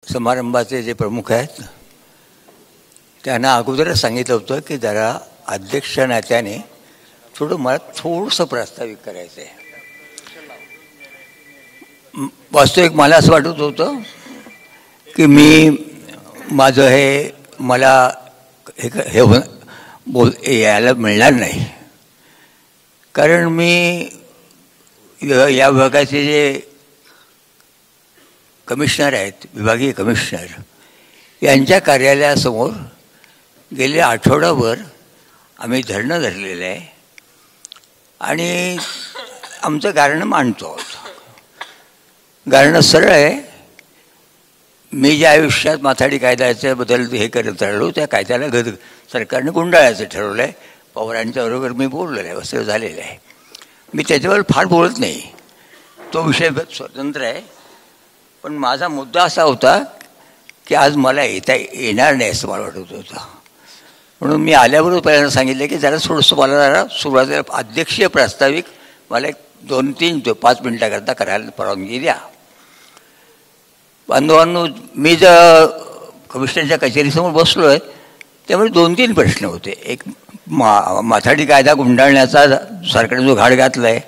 समारंभाचे जे प्रमुख आहेत त्यांना अगोदरच सांगितलं होतं की जरा अध्यक्ष नात्याने मला थोडंसं प्रास्ताविक करायचं आहे. वास्तविक मला असं वाटत होतं की माझं मला यायला मिळणार नाही, कारण मी या विभागाचे जे कमिशनर आहेत, विभागीय कमिशनर, यांच्या कार्यालयासमोर गेले आठवडाभर आम्ही धरणं धरलेलं आहे आणि आमचं गारणं मांडतो आहोत. गारणं सरळ आहे. मी ज्या आयुष्यात माथाडी कायद्याच्याबद्दल करत राहिलो, त्या कायद्याला सरकारने गुंडाळायचं ठरवलं आहे. पवारांच्याबरोबर मी बोललेलं आहे, असं झालेलं आहे. मी त्याच्यावर फार बोलत नाही, तो विषय स्वतंत्र आहे. पण माझा मुद्दा असा होता की आज मला येणार नाही असं मला वाटत होतं. म्हणून मी आल्याबरोबर पहिल्यांदा सांगितलं की जरा थोडंसं मला सुरुवातीला अध्यक्षीय प्रास्ताविक मला 2-3-5 मिनिटाकरता करायला परवानगी द्या. बांधवांनो, मी जर कमिशनरच्या कचेरीसमोर बसलो आहे त्यामुळे 2-3 प्रश्न होते. एक माथाडी कायदा गुंडाळण्याचा सरकारने जो घाट घातला आहे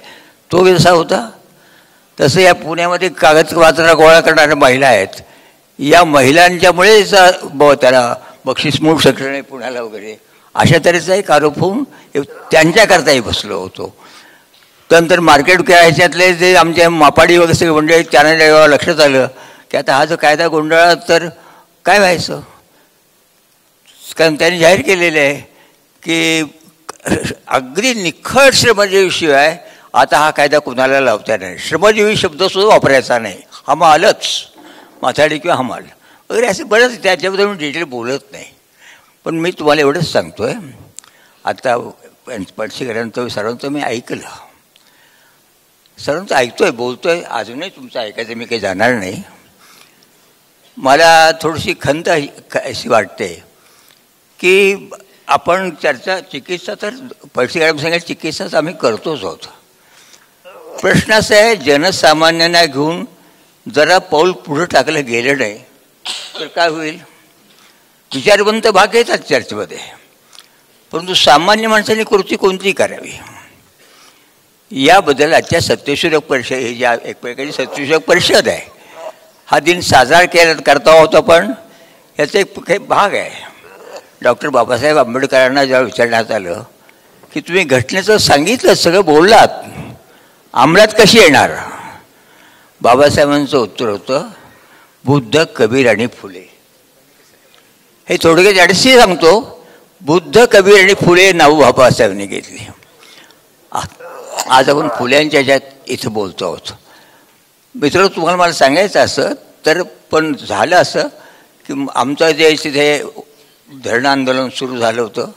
तो कसा होता, तसं या पुण्यामध्ये कागदपत्र गोळा करणाऱ्या महिला आहेत, या महिलांच्यामुळेच त्याला बक्षीस मिळू शकलं नाही पुण्याला वगैरे, अशा तऱ्हेचा एक आरोप होऊन त्यांच्याकरताही बसलो होतो. त्यानंतर मार्केट ह्याच्यातले जे आमच्या मापाडी वगैरे सगळे मंडळी, त्यांना लक्षात आलं की आता हा जो कायदा गोंधळा तर काय व्हायचं. कारण त्यांनी जाहीर केलेलं आहे की अगदी निखळ श्रमजीवीशिवाय आता हा कायदा कुणाला लावता नाही. श्रमजीवी शब्दसुद्धा वापरायचा नाही, हमालच, माथाडी किंवा हमाल वगैरे असे बरंच, त्याच्याबद्दल मी डिटेल बोलत नाही. पण मी तुम्हाला एवढंच सांगतो आहे, आता पक्षीकरांचं सर्वांचं मी ऐकलं, सर्वांचं ऐकतो आहे, बोलतो आहे, अजूनही तुमचं ऐकायचं मी काही जाणार नाही. मला थोडीशी खंत अशी वाटते की आपण चिकित्सा तर पक्षीकरांना सांगायचं, चिकित्साच आम्ही करतोच आहोत. प्रश्न असा आहे, जनसामान्यांना घेऊन जरा पाऊल पुढं टाकलं गेलं नाही तर काय होईल. विचारवंत भाग येतात चर्चेमध्ये, परंतु सामान्य माणसांनी कृती कोणती करावी याबद्दल आजच्या सत्यशोधक परिषद, ही ज्या एक प्रकारची सत्यशोधक परिषद आहे, हा दिन साजरा करता होता. पण याचा एक काही भाग आहे. डॉक्टर बाबासाहेब आंबेडकरांना जेव्हा विचारण्यात आलं की तुम्ही घटनेचं सांगितलं, सगळं बोललात, अंमलात कशी येणार, बाबासाहेबांचं उत्तर होतं बुद्ध, कबीर आणि फुले. हे थोडक्यात अडसी सांगतो, बुद्ध, कबीर आणि फुले नावं बाबासाहेबांनी घेतली. आज आपण फुल्यांच्या ह्याच्यात इथं बोलतो आहोत. मित्र, तुम्हाला मला सांगायचं असं तर, पण झालं असं की आमचं जे तिथे धरणं आंदोलन सुरू झालं होतं,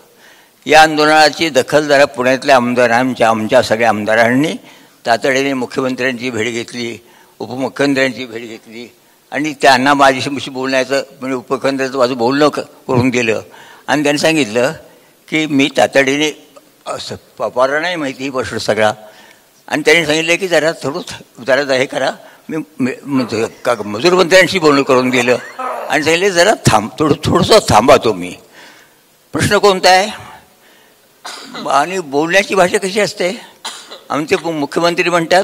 या आंदोलनाची दखल जरा पुण्यातल्या आमच्या सगळ्या आमदारांनी तातडीने मुख्यमंत्र्यांची भेट घेतली, उपमुख्यमंत्र्यांची भेट घेतली आणि त्यांना माझ्याशी बोलण्याचं, म्हणजे उपमुख्यमंत्र्यांचं माझं बोलणं करून दिलं. आणि त्यांनी सांगितलं की मी तातडीने, असं पवारांना नाही माहिती ही गोष्ट सगळा, आणि त्यांनी सांगितलं की जरा हे करा. मी मजूर मंत्र्यांशी बोलणं करून दिलं आणि सांगितलं जरा थोडंसं थांबा तुम्ही. प्रश्न कोणता आहे, आणि बोलण्याची भाषा कशी असते. आमचे मुख्यमंत्री म्हणतात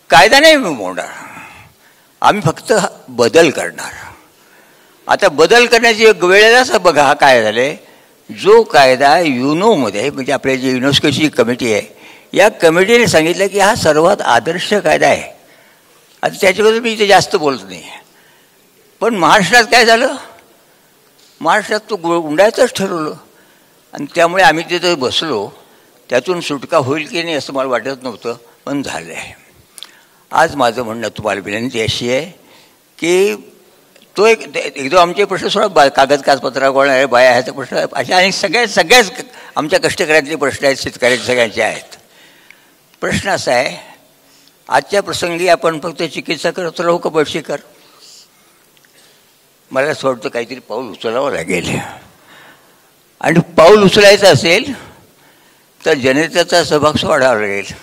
कायदा नाही मोडणार, आम्ही फक्त बदल करणार. आता बदल करण्याची वेळेलाच बघा हा काय झालं आहे, जो कायदा युनोमध्ये, म्हणजे आपल्या जी युनेस्कोची कमिटी आहे, या कमिटीने सांगितलं की हा सर्वात आदर्श कायदा आहे. आता त्याच्याबद्दल मी इथे जास्त बोलत नाही. पण महाराष्ट्रात काय झालं, महाराष्ट्रात तो गुंडायचंच ठरवलं आणि त्यामुळे आम्ही तिथे बसलो. त्यातून सुटका होईल की नाही असं मला वाटत नव्हतं, पण झालं आहे. आज माझं म्हणणं तुम्हाला विनंती अशी आहे की तो एकदम आमचे प्रश्न सोडा, कागदपत्र गोळा बाया ह्याचा प्रश्न अशा आणि सगळ्याच आमच्या कष्टकऱ्यातले प्रश्न आहेत, शेतकऱ्याचे सगळ्यांचे आहेत. प्रश्न असा आहे, आजच्या प्रसंगी आपण फक्त चिकित्सा करत राहू का बळशीकर. मला असं वाटतं काहीतरी पाऊल उचलावं लागेल. आणि पाऊल उचलायचं असेल तर जनतेचा सहभाग वाढावा लागेल.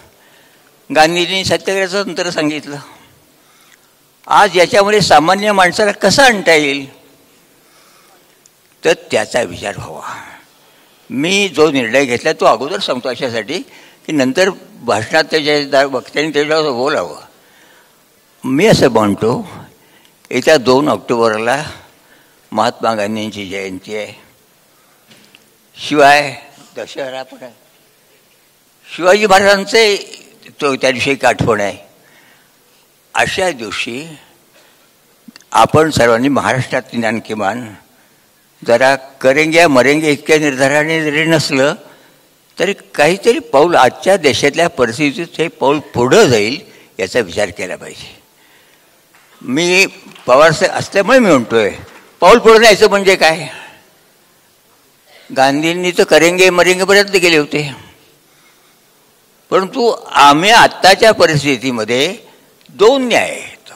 गांधीजींनी सत्याग्रहाचं तंत्र सांगितलं, आज याच्यामध्ये सामान्य माणसाला कसं आणता येईल, तर त्याचा विचार व्हावा. मी जो निर्णय घेतला तो अगोदर सांगतो अशासाठी की नंतर भाषणात त्याच्या वक्त्यांनी त्याच्यावर बोलावं. मी असं म्हणतो, येत्या 2 ऑक्टोबरला महात्मा गांधींची जयंती आहे, शिवाय दशहरा पण आहे, शिवाजी महाराजांचे तो त्या दिवशी एक आठवण आहे. अशा दिवशी आपण सर्वांनी महाराष्ट्रात निदान किमान जरा करेंगे मरेंगे इतक्या निर्धाराने जरी नसलं तरी काहीतरी पाऊल आजच्या देशातल्या परिस्थितीत हे पाऊल पुढं जाईल याचा विचार केला पाहिजे. मी पवार असल्यामुळे मी म्हणतोय पाऊल पुढं न्यायचं म्हणजे काय. गांधींनी तर करेंगे मरेंगेपर्यंत गेले होते, परंतु आम्ही आत्ताच्या परिस्थितीमध्ये 2 न्याय आहेत.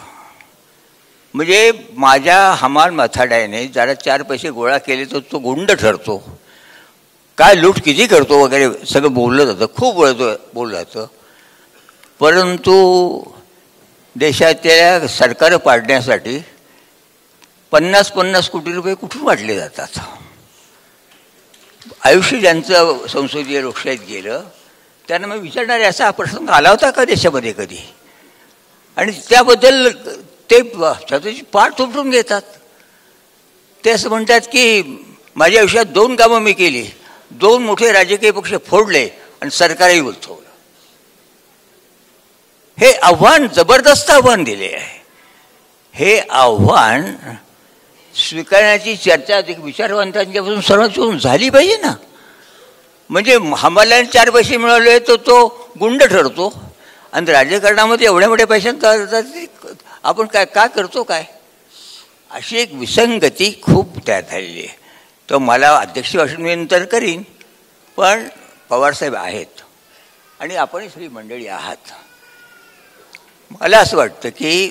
म्हणजे माझ्या हमाल मथाड्याने जरा 4 पैसे गोळा केले तर तो गुंड ठरतो, काय लूट किती करतो वगैरे सगळं बोललं जातं, खूप बोललं जातं. परंतु देशातल्या सरकार पाडण्यासाठी 50-50 कोटी रुपये कुठून वाटले जातात. आयुष्य ज्यांचं संसदीय लोकशाहीत गेलं त्यांना मग विचारणारे असा हा प्रसंग आला होता का देशामध्ये कधी, आणि त्याबद्दल ते स्वतःची पाठ थोपटून घेतात. ते असं म्हणतात की माझ्या आयुष्यात 2 कामं मी केली, 2 मोठे राजकीय पक्ष फोडले आणि सरकारही उलथवलं. हे आव्हान जबरदस्त आव्हान दिले आहे. हे आव्हान स्वीकारण्याची चर्चा विचारवंतांच्यापासून सर्वांपासून झाली पाहिजे ना. म्हणजे आम्हाला 4 पैसे मिळाले तर तो गुंड ठरतो आणि राजकारणामध्ये एवढ्या मोठ्या पैशांचा आपण काय करतो काय, अशी एक विसंगती खूप तयार झालेली आहे. तर मला अध्यक्ष भाषण मी नंतर करीन, पण पवारसाहेब आहेत आणि आपणही सगळी मंडळी आहात. मला असं वाटतं की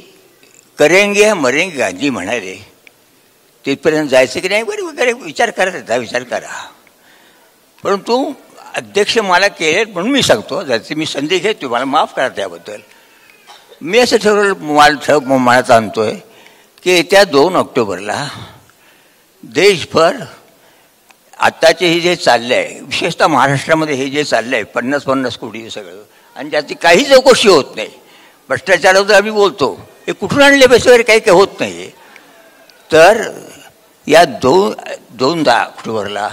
करेंगे मरेंगे गांधी म्हणाले तिथपर्यंत जायचं की नाही बरं वगैरे विचार करा, त्याचा विचार करा. परंतु अध्यक्ष मला केले म्हणून मी सांगतो, ज्याची मी संधी घेतो मला माफ करा त्याबद्दल. मी असं ठरवलं मनात आणतोय की येत्या 2 ऑक्टोबरला देशभर आत्ताचे हे जे चाललं आहे, विशेषतः महाराष्ट्रामध्ये हे जे चाललं आहे 50-50 कोटी सगळं, आणि ज्याची काही चौकशी होत नाही, भ्रष्टाचाराबद्दल आम्ही बोलतो, हे कुठून आणले पैसे वगैरे काही होत नाही. तर या 2 ऑक्टोबरला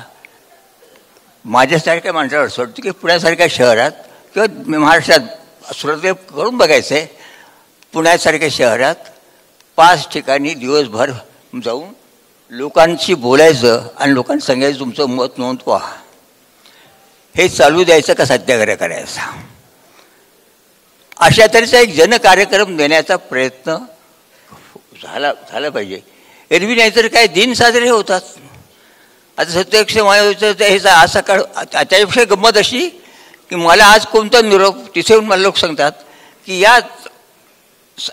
माझ्यासारख्या माणसाला असं वाटतं की पुण्यासारख्या शहरात किंवा महाराष्ट्रात सुरुवात करून बघायचं आहे, पुण्यासारख्या शहरात 5 ठिकाणी दिवसभर जाऊन लोकांशी बोलायचं आणि लोकांना सांगायचं तुमचं मत नोंदवा. हे चालू द्यायचं का सत्याग्रह करायचा, अशा तऱ्हेचा एक जनकार्यक्रम देण्याचा प्रयत्न झाला पाहिजे. एरवी नाहीतर काय दिन साजरे होतात. आता सत्यक्ष हे आज सकाळ त्याच्यापेक्षा गंमत अशी की मला आज कोणता निरोप तिथे येऊन मला लोक सांगतात की या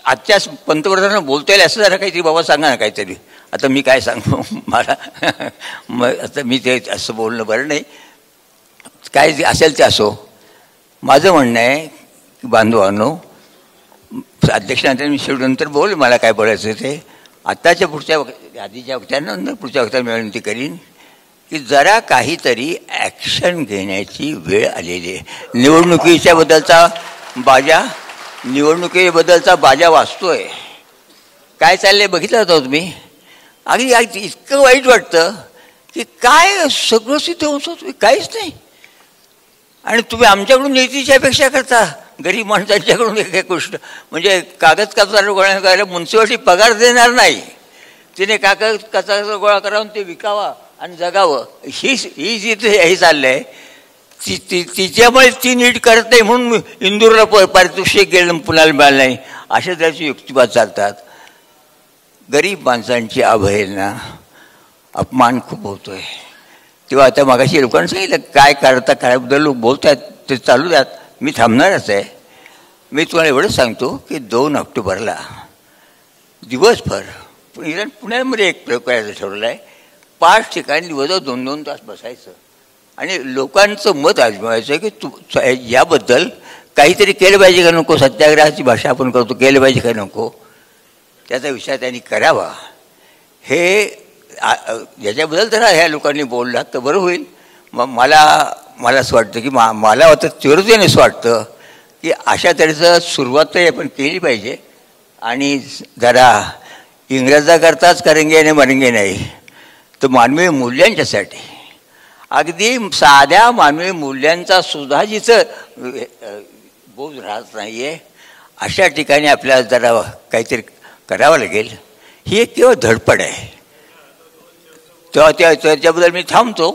आजच्या पंतप्रधानांना बोलता येईल असं जरा काहीतरी बाबा सांगा ना काहीतरी. आता मी काय सांगू, मला मग आता मी ते असं बोलणं बरं नाही, काय असेल ते असो. माझं म्हणणं आहे की बांधवांनो, अध्यक्षांना मी शेवटनंतर बोल मला काय बोलायचं ते. आत्ताच्या पुढच्या आधीच्या वक्त्यांनंतर पुढच्या वक्त्यांना मी विनंती करीन की जरा काहीतरी ॲक्शन घेण्याची वेळ आलेली आहे. निवडणुकीबद्दलचा बाजा वाचतोय. काय चाललंय बघितलं होतं तुम्ही. अगदी इतकं वाईट वाटतं की काय सगळं सिद्ध होतो काहीच नाही, आणि तुम्ही आमच्याकडून नीतीची अपेक्षा करता. गरीब माणसांच्याकडून एक गोष्ट म्हणजे कागद कचरा गोळा करायला म्युन्सिपाल्टी पगार देणार नाही, तिने कागद कचरा गोळा करावून ते विकावा आणि जगावं, ही जी हे चाललं आहे. तिच्यामुळे ती नीट करत नाही म्हणून इंदूरला पारितोषिक गेलं पुण्याला मिळालं नाही, अशा त्याचे युक्तिवाद चालतात. गरीब माणसांची अवहेलना अपमान खूप होतोय. तेव्हा आता मागाशी लोकांनी सांगितलं काय करता काळाबद्दल लोक बोलत आहेत ते चालू द्यात, मी थांबणारच आहे. मी तुम्हाला एवढंच सांगतो की 2 ऑक्टोबरला दिवसभर पुण्यामध्ये एक प्रयोग करायचं ठरवलं आहे. 5 ठिकाणी दिवसभर 2-2 तास बसायचं आणि लोकांचं मत आजमावायचं की तू याबद्दल काहीतरी केलं पाहिजे का नको. सत्याग्रहाची भाषा आपण करतो, केलं पाहिजे का नको. त्याचा विचार त्यांनी करावा. हे याच्याबद्दल तर ह्या लोकांनी बोललात तर बरं होईल. मग मला असं वाटतं की मला आता तीव्रतेने असं वाटतं की अशा तऱ्हेचं सुरुवात तर आपण केली पाहिजे. आणि जरा इंग्रजाकरताच करेंगे आणि मरेंगे नाही, तर मानवी मूल्यांच्यासाठी, अगदी साध्या मानवी मूल्यांचा सुद्धा जिथं बोध राहत नाही आहे अशा ठिकाणी आपल्याला जरा काहीतरी करावं लागेल. ही एक केवळ धडपड आहे. तेव्हा त्याच्याबद्दल मी थांबतो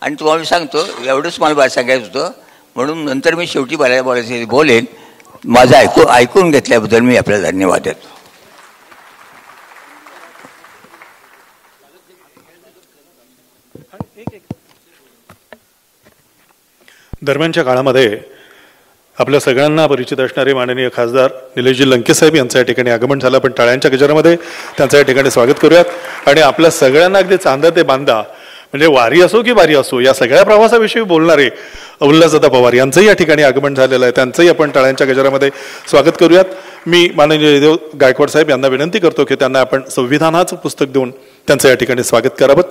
आणि तुम्हाला मी सांगतो, एवढंच मला सांगायचं होतं. म्हणून नंतर मी शेवटी बोलायचं बोलेन. माझं ऐकून घेतल्याबद्दल मी आपल्याला धन्यवाद देतो. दरम्यानच्या काळामध्ये आपल्या सगळ्यांना परिचित असणारे माननीय खासदार निलेशजी लंके साहेब यांचं या ठिकाणी आगमन झालं. पण टाळ्यांच्या गजरामध्ये त्यांचं या ठिकाणी स्वागत करूयात. आणि आपल्या सगळ्यांना अगदी चांदा ते बांधा, म्हणजे वारी असो की वारी असो, या सगळ्या प्रवासाविषयी बोलणारे उल्हासदादा पवार यांचंही या ठिकाणी आगमन झालेलं आहे. त्यांचंही आपण टाळ्यांच्या गजरामध्ये स्वागत करूयात. मी माननीय जयदेव गायकवाड साहेब यांना विनंती करतो की त्यांना आपण संविधानाचं पुस्तक देऊन त्यांचं या ठिकाणी स्वागत करावं.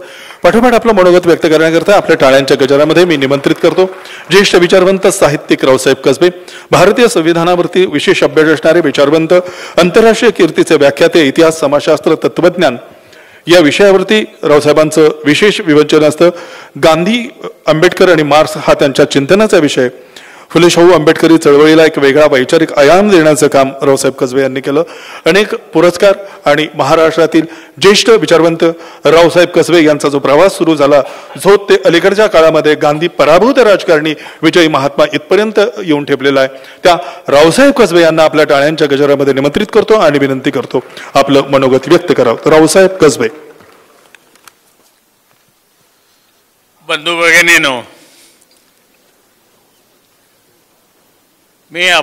पाठोपाठ आपलं मनोगत व्यक्त करण्याकरता आपल्या टाळ्यांच्या गजरामध्ये मी निमंत्रित करतो ज्येष्ठ विचारवंत साहित्यिक रावसाहेब कसबे, भारतीय संविधानावरती विशेष अभ्यास असणारे विचारवंत, आंतरराष्ट्रीय कीर्तीचे व्याख्याते, इतिहास, समाजशास्त्र, तत्वज्ञान या विषयावरती रावसाहेबांचं विशेष विवेचन असतं. गांधी, आंबेडकर आणि मार्क्स हा त्यांच्या चिंतनाचा विषय. फुले शाहू आंबेडकरी चळवळीला एक वेगळा वैचारिक आयाम देण्याचं काम रावसाहेब कसबे यांनी केलं. अनेक पुरस्कार आणि महाराष्ट्रातील ज्येष्ठ विचारवंत रावसाहेब कसबे यांचा जो प्रवास सुरू झाला, जो ते अलीकडच्या काळामध्ये गांधी पराभूत राजकारणी विजयी महात्मा इथपर्यंत येऊन ठेपलेला आहे, त्या रावसाहेब कसबे यांना आपल्या टाळ्यांच्या गजरामध्ये निमंत्रित करतो आणि विनंती करतो आपलं मनोगत व्यक्त करावं. रावसाहेब कसबे. बंधू भगिनींनो, मी